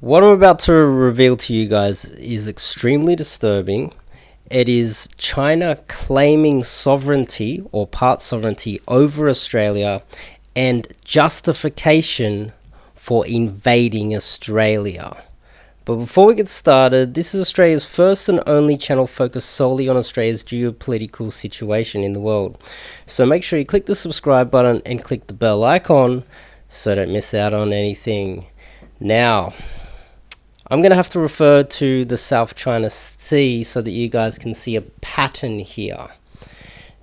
What I'm about to reveal to you guys is extremely disturbing. It is China claiming sovereignty or part sovereignty over Australia and justification for invading Australia. But before we get started, this is Australia's first and only channel focused solely on Australia's geopolitical situation in the world. So make sure you click the subscribe button and click the bell icon so don't miss out on anything. Now, I'm going to have to refer to the South China Sea so that you guys can see a pattern here.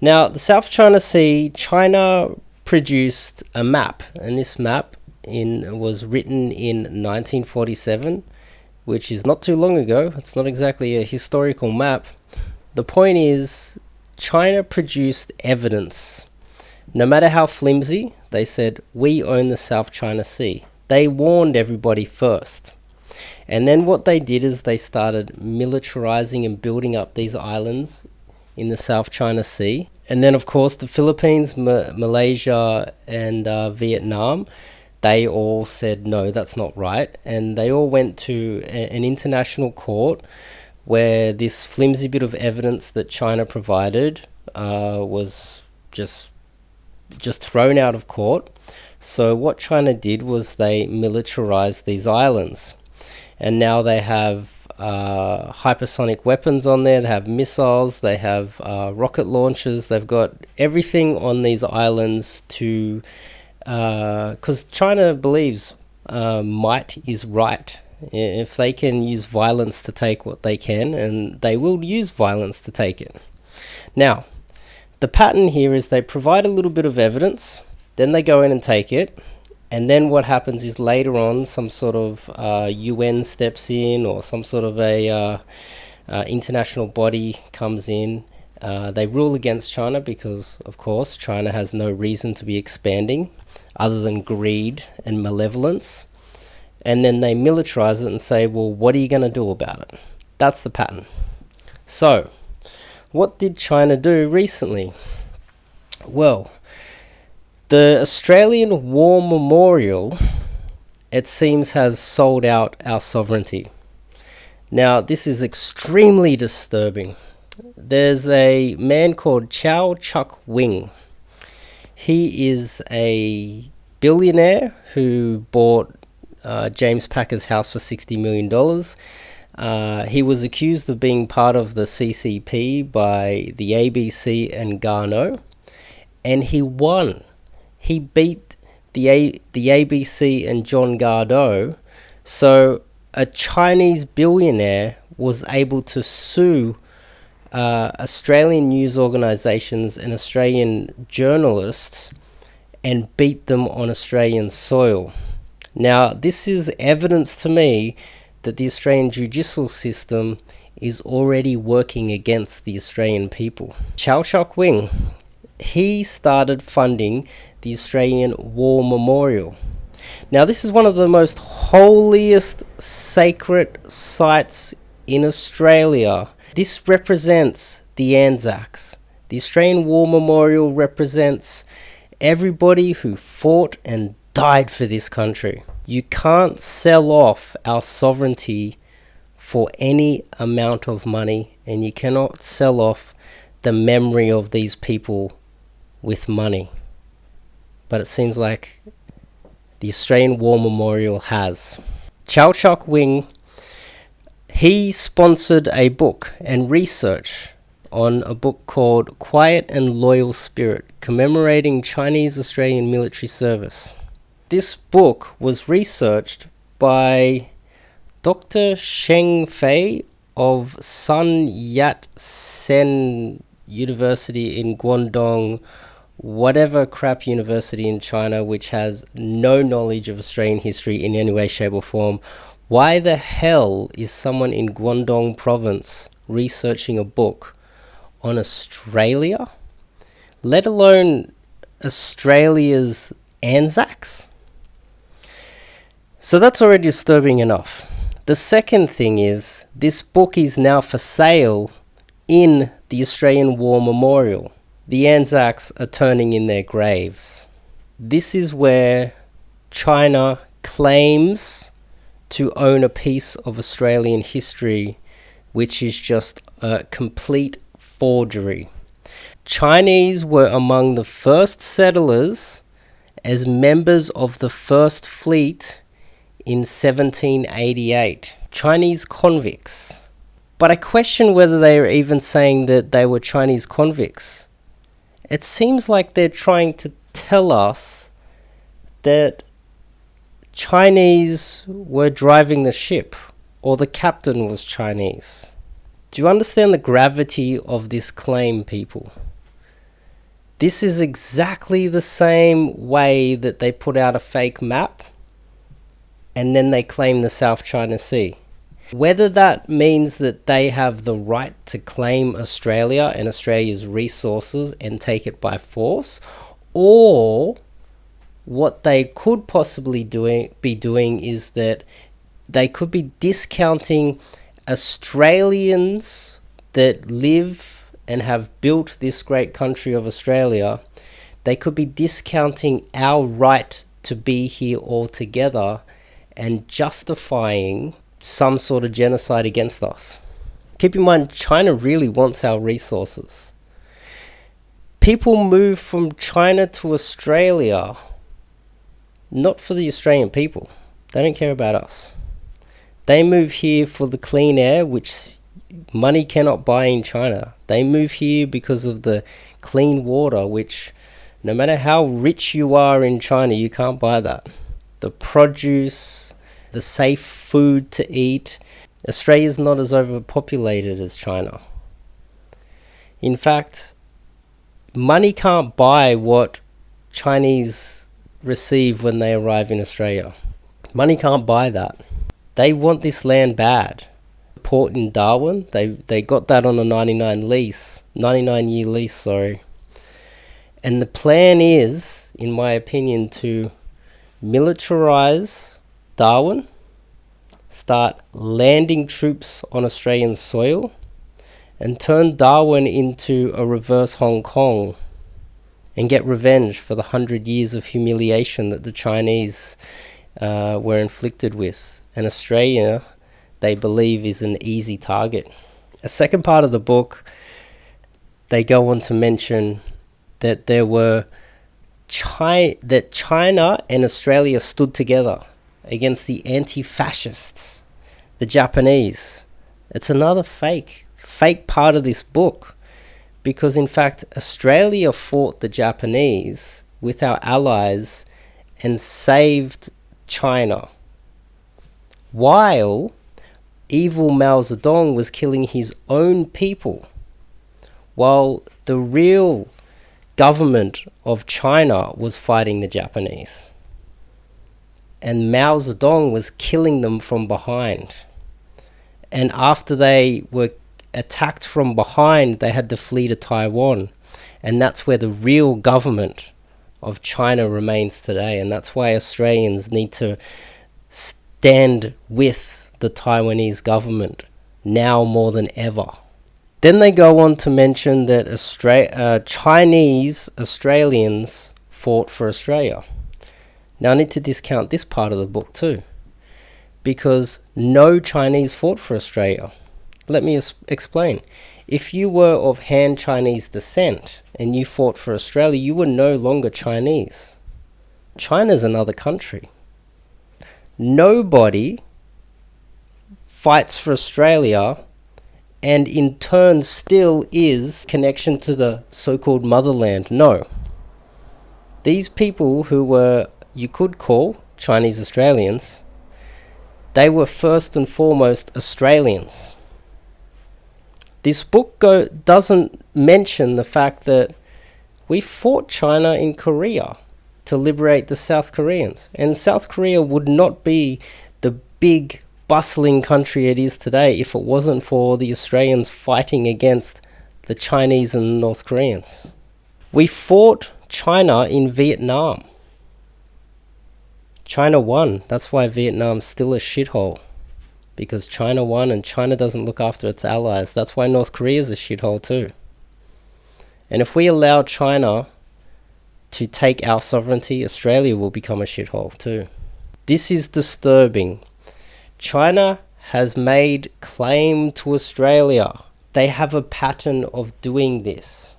Now, the South China Sea, China produced a map, and this map was written in 1947, which is not too long ago. It's not exactly a historical map. The point is, China produced evidence. No matter how flimsy, they said, we own the South China Sea. They warned everybody first. And then what they did is they started militarizing and building up these islands in the South China Sea. And then, of course, the Philippines, Malaysia, and Vietnam, they all said, no, that's not right. And they all went to an international court where this flimsy bit of evidence that China provided was just thrown out of court. So what China did was they militarized these islands. And now they have hypersonic weapons on there. They have missiles. They have rocket launchers. They've got everything on these islands to... because China believes might is right. If they can use violence to take what they can, and they will use violence to take it. Now, the pattern here is they provide a little bit of evidence, then they go in and take it. And then what happens is later on, some sort of UN steps in, or some sort of a international body comes in. They rule against China because, of course, China has no reason to be expanding other than greed and malevolence. And then they militarize it and say, well, what are you going to do about it? That's the pattern. So, what did China do recently? Well, the Australian War Memorial, it seems, has sold out our sovereignty. Now, this is extremely disturbing. There's a man called Chow Chuk Wing. He is a billionaire who bought James Packer's house for $60 million. He was accused of being part of the CCP by the ABC and Garneau, and he won. He beat the ABC and John Garneau, so a Chinese billionaire was able to sue Australian news organisations and Australian journalists and beat them on Australian soil. Now, this is evidence to me that the Australian judicial system is already working against the Australian people. Chow Chuk Wing, he started funding the Australian War Memorial. Now, this is one of the most holiest sacred sites in Australia. This represents the Anzacs. The Australian War Memorial represents everybody who fought and died for this country. You can't sell off our sovereignty for any amount of money, and you cannot sell off the memory of these people with money. But it seems like the Australian War Memorial has. Chow Chuk Wing, he sponsored a book and research on a book called Quiet and Loyal Spirit, commemorating Chinese-Australian military service. This book was researched by Dr. Sheng Fei of Sun Yat-sen University in Guangdong, whatever crap university in China, which has no knowledge of Australian history in any way, shape or form. Why the hell is someone in Guangdong province researching a book on Australia, let alone Australia's Anzacs? So that's already disturbing enough. The second thing is, this book is now for sale in the Australian War Memorial. The Anzacs are turning in their graves. This is where China claims to own a piece of Australian history which is just a complete forgery. Chinese were among the first settlers as members of the First Fleet in 1788. Chinese convicts. But I question whether they are even saying that they were Chinese convicts. It seems like they're trying to tell us that Chinese were driving the ship, or the captain was Chinese. Do you understand the gravity of this claim, people? This is exactly the same way that they put out a fake map and then they claim the South China Sea. Whether that means that they have the right to claim Australia and Australia's resources and take it by force, or what they could possibly be doing is that they could be discounting Australians that live and have built this great country of Australia. They could be discounting our right to be here altogether and justifying some sort of genocide against us. Keep in mind, China really wants our resources. People move from China to Australia not for the Australian people. They don't care about us. They move here for the clean air, which money cannot buy in China. They move here because of the clean water, which no matter how rich you are in China, you can't buy that. The produce, the safe food to eat. Australia's not as overpopulated as China. In fact, money can't buy what Chinese receive when they arrive in Australia. Money can't buy that. They want this land bad. Port in Darwin, they got that on a 99-year lease, And the plan is, in my opinion, to militarize Darwin, start landing troops on Australian soil, and turn Darwin into a reverse Hong Kong and get revenge for the 100 years of humiliation that the Chinese were inflicted with. And Australia, they believe, is an easy target. A second part of the book, they go on to mention that that China and Australia stood together against the anti-fascists, the Japanese. It's another fake part of this book, because in fact Australia fought the Japanese with our allies and saved China, while evil Mao Zedong was killing his own people, while the real government of China was fighting the Japanese. And Mao Zedong was killing them from behind. And after they were attacked from behind, they had to flee to Taiwan. And that's where the real government of China remains today. And that's why Australians need to stand with the Taiwanese government now more than ever. Then they go on to mention that Chinese Australians fought for Australia. Now I need to discount this part of the book too, because no Chinese fought for Australia. Let me explain. If you were of Han Chinese descent and you fought for Australia, you were no longer Chinese. China's another country. Nobody fights for Australia and in turn still is connection to the so-called motherland. No. These people who were, you could call Chinese Australians, they were first and foremost Australians. This book doesn't mention the fact that we fought China in Korea to liberate the South Koreans. And South Korea would not be the big bustling country it is today if it wasn't for the Australians fighting against the Chinese and the North Koreans. We fought China in Vietnam. China won. That's why Vietnam's still a shithole. Because China won and China doesn't look after its allies. That's why North Korea's a shithole too. And if we allow China to take our sovereignty, Australia will become a shithole too. This is disturbing, China has made claim to Australia. They have a pattern of doing this.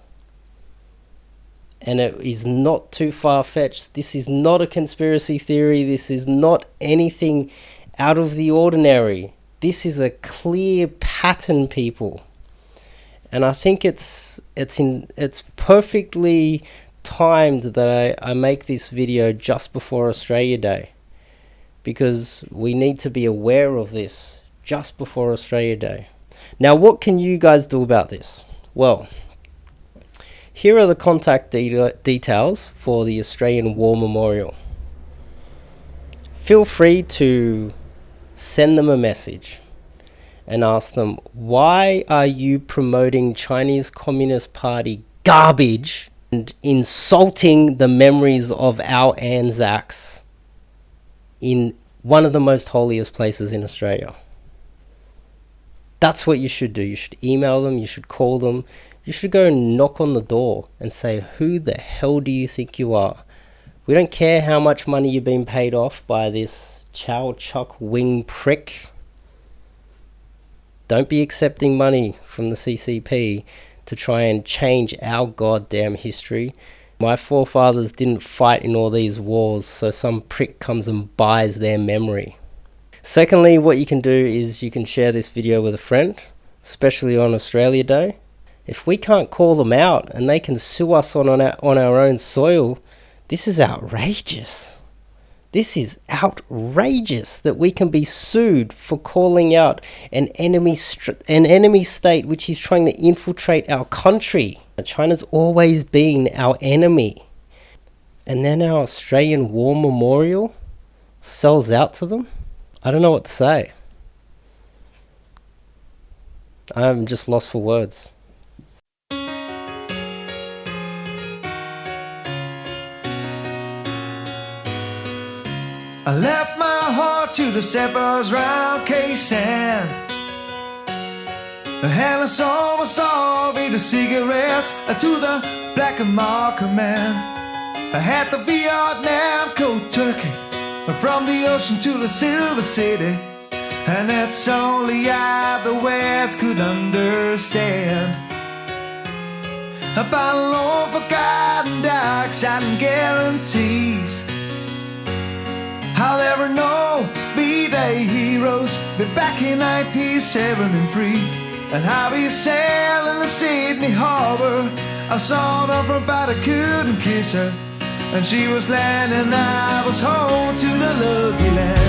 And it is not too far-fetched. This is not a conspiracy theory. This is not anything out of the ordinary. This is a clear pattern, people. And I think it's perfectly timed that I make this video just before Australia Day, because we need to be aware of this just before Australia Day. Now, what can you guys do about this? Well, here are the contact details for the Australian War Memorial. Feel free to send them a message and ask them, why are you promoting Chinese Communist Party garbage and insulting the memories of our Anzacs in one of the most holiest places in Australia? That's what you should do. You should email them, you should call them, you should go and knock on the door and say, who the hell do you think you are? We don't care how much money you've been paid off by this Chow Chuck Wing prick. Don't be accepting money from the CCP to try and change our goddamn history. My forefathers didn't fight in all these wars, so some prick comes and buys their memory. Secondly, what you can do is you can share this video with a friend, especially on Australia Day. If we can't call them out and they can sue us on our own soil, this is outrageous. This is outrageous that we can be sued for calling out an enemy state which is trying to infiltrate our country. China's always been our enemy. And then our Australian War Memorial sells out to them? I don't know what to say. I'm just lost for words. I left my heart to the sappers round K-San. And I sold my soul with the cigarettes to the black market man. I had the Vietnam cold turkey from the ocean to the Silver City, and that's only I the words could understand. About long forgotten dark silent guarantees. I'll never know V-Day heroes, but back in 1973, and I'll be sailing to Sydney Harbor. I saw her from but I couldn't kiss her, and she was landing, I was home to the lucky land.